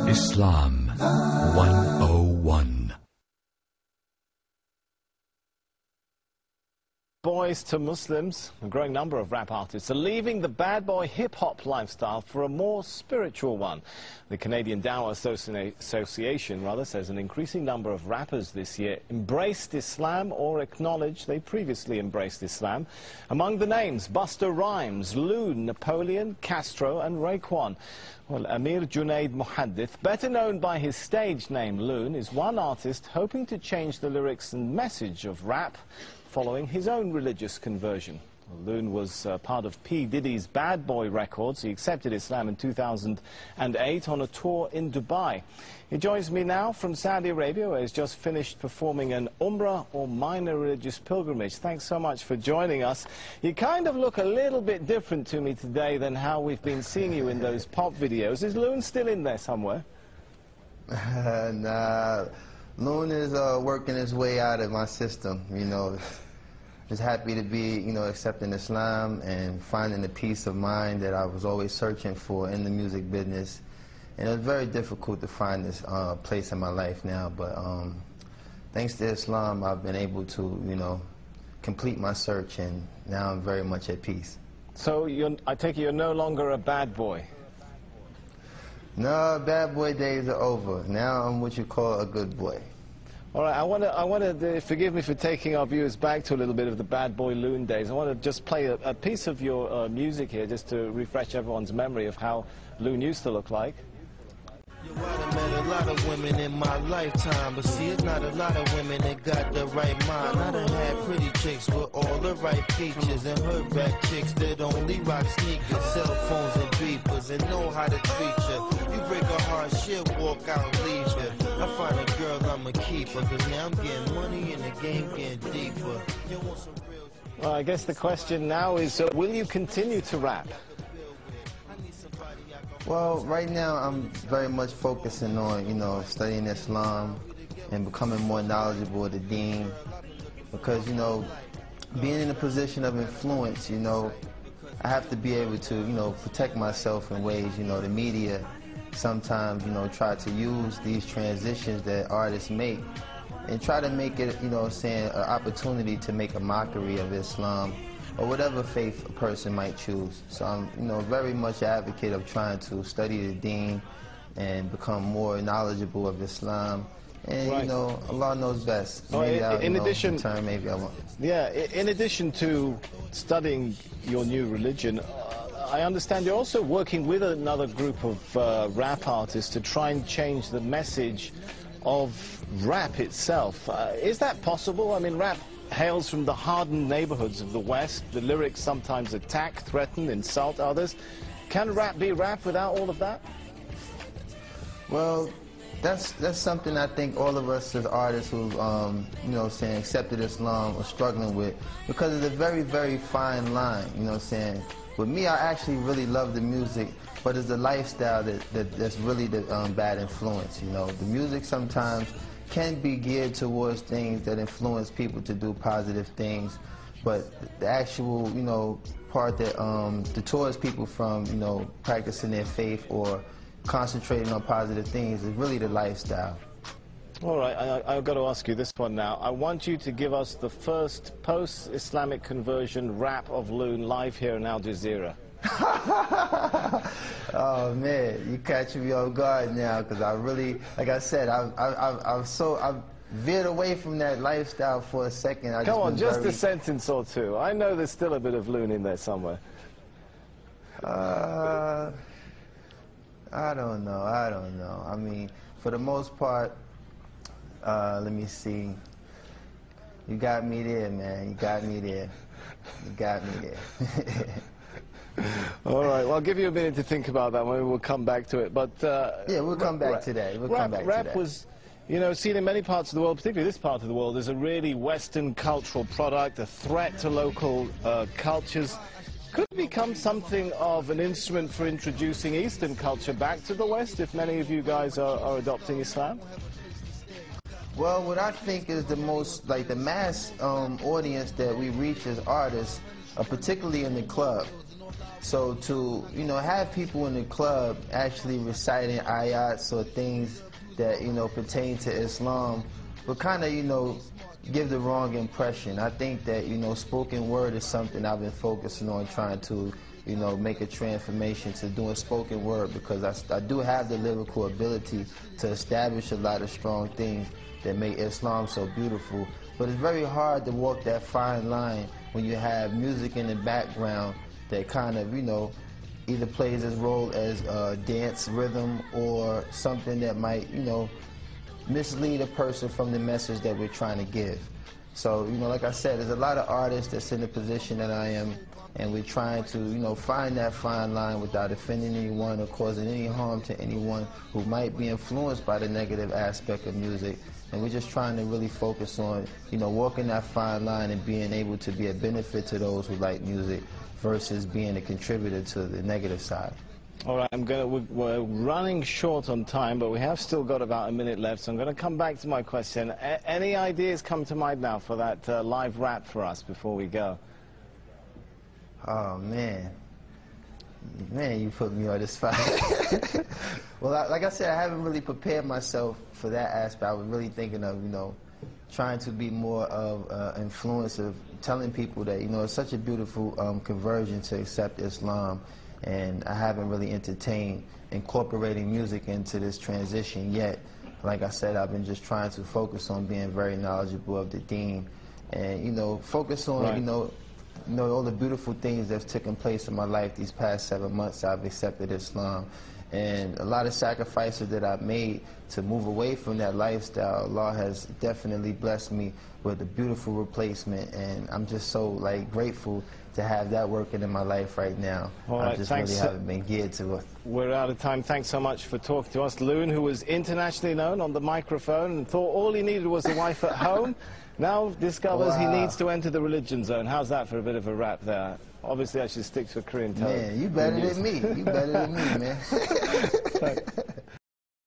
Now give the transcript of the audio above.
Islam 101. Boys to Muslims, a growing number of rap artists are leaving the bad boy hip-hop lifestyle for a more spiritual one. The Canadian Dawah Association says an increasing number of rappers this year embraced Islam or acknowledged they previously embraced Islam. Among the names, Busta Rhymes, Loon, Napoleon, Castro and Raekwon. Well, Amir Junaid Muhaddith, better known by his stage name Loon, is one artist hoping to change the lyrics and message of rap following his own religious conversion. Loon was part of P. Diddy's Bad Boy Records. He accepted Islam in 2008 on a tour in Dubai. He joins me now from Saudi Arabia, where he's just finished performing an Umrah or minor religious pilgrimage. Thanks so much for joining us. You kind of look a little bit different to me today than how we've been seeing you in those pop videos. Is Loon still in there somewhere? Nah, Loon is working his way out of my system, you know. Just happy to be, you know, accepting Islam and finding the peace of mind that I was always searching for in the music business. And it was very difficult to find this place in my life now, but thanks to Islam, I've been able to, you know, complete my search, and now I'm very much at peace. So I take it you're no longer a bad boy? No, bad boy days are over. Now I'm what you call a good boy. All right, I want to forgive me for taking our viewers back to a little bit of the Bad Boy Loon days. I want to just play a piece of your music here, just to refresh everyone's memory of how Loon used to look like. I met a lot of women in my lifetime, but see, it's not a lot of women that got the right mind. I done had pretty chicks with all the right features, and hood rat chicks that only rock sneakers, cell phones and beepers, and know how to treat you. You break a heart, she'll walk out and leave you. I find a girl, I'ma keep her, cause now I'm getting money and the game getting deeper. You want some real... Well, I guess the question now is, will you continue to rap? Well, right now I'm very much focusing on, you know, studying Islam and becoming more knowledgeable of the deen, because, you know, being in a position of influence, you know, I have to be able to, you know, protect myself in ways, you know, the media sometimes, you know, try to use these transitions that artists make and try to make it, you know, saying an opportunity to make a mockery of Islam or whatever faith a person might choose. So I'm, you know, very much an advocate of trying to study the deen and become more knowledgeable of Islam. And, right, you know, Allah knows best. Maybe I'll, in addition, return, maybe I won't. Yeah, in addition to studying your new religion, I understand you're also working with another group of rap artists to try and change the message of rap itself. Is that possible? I mean, rap hails from the hardened neighborhoods of the West. The lyrics sometimes attack, threaten, insult others. Can rap be rap without all of that? Well, that's something I think all of us as artists who, you know, saying accepted Islam are struggling with, because it's a very, very fine line, you know, saying. With me, I actually really love the music, but it's the lifestyle that's really the bad influence, you know. The music sometimes can be geared towards things that influence people to do positive things, but the actual, you know, part that deters people from, you know, practicing their faith or concentrating on positive things is really the lifestyle. All right, I've got to ask you this one now. I want you to give us the first post-Islamic conversion rap of Loon live here in Al Jazeera. Oh man, you catching me off guard now, because I really, like I said, I've veered away from that lifestyle for a second. Come on, just a sentence or two. I know there's still a bit of Loon in there somewhere. I don't know. I mean, for the most part, let me see. You got me there, man. You got me there. You got me there. All right, well, I'll give you a minute to think about that one. We'll come back to it. But yeah, we'll come back to that. Rap was, you know, seen in many parts of the world, particularly this part of the world, as a really Western cultural product, a threat to local cultures. Could it become something of an instrument for introducing Eastern culture back to the West, if many of you guys are adopting Islam? Well, what I think is the most, like, the mass audience that we reach as artists, particularly in the club, So to, you know, have people in the club actually reciting ayats or things that, you know, pertain to Islam would kind of, you know, give the wrong impression. I think that, you know, spoken word is something I've been focusing on, trying to, you know, make a transformation to doing spoken word, because I do have the lyrical ability to establish a lot of strong things that make Islam so beautiful. But it's very hard to walk that fine line when you have music in the background that kind of, you know, either plays its role as a dance rhythm or something that might, you know, mislead a person from the message that we're trying to give. So, you know, like I said, there's a lot of artists that's in the position that I am, and we're trying to, you know, find that fine line without offending anyone or causing any harm to anyone who might be influenced by the negative aspect of music. And we're just trying to really focus on, you know, walking that fine line and being able to be a benefit to those who like music versus being a contributor to the negative side. All right, we're running short on time, but we have still got about a minute left, so I'm going to come back to my question. Any ideas come to mind now for that live rap for us before we go? Oh, man. Man, you put me on the spot. Well, like I said, I haven't really prepared myself for that aspect. I was really thinking of, you know, trying to be more of influence of telling people that, you know, it's such a beautiful conversion to accept Islam, and I haven't really entertained incorporating music into this transition yet. Like I said, I've been just trying to focus on being very knowledgeable of the deen, and, you know, focus on, you know, all the beautiful things that's taken place in my life these past 7 months. I've accepted Islam, and a lot of sacrifices that I've made to move away from that lifestyle, Allah has definitely blessed me with a beautiful replacement, and I'm just so, like, grateful to have that working in my life right now. All right, I just really haven't been geared to it. We're out of time. Thanks so much for talking to us. Loon, who was internationally known on the microphone and thought all he needed was a wife at home, now discovers he needs to enter the religion zone. How's that for a bit of a rap there? Obviously, I should stick to a Korean tone. Man, you better than me. You better than me, man.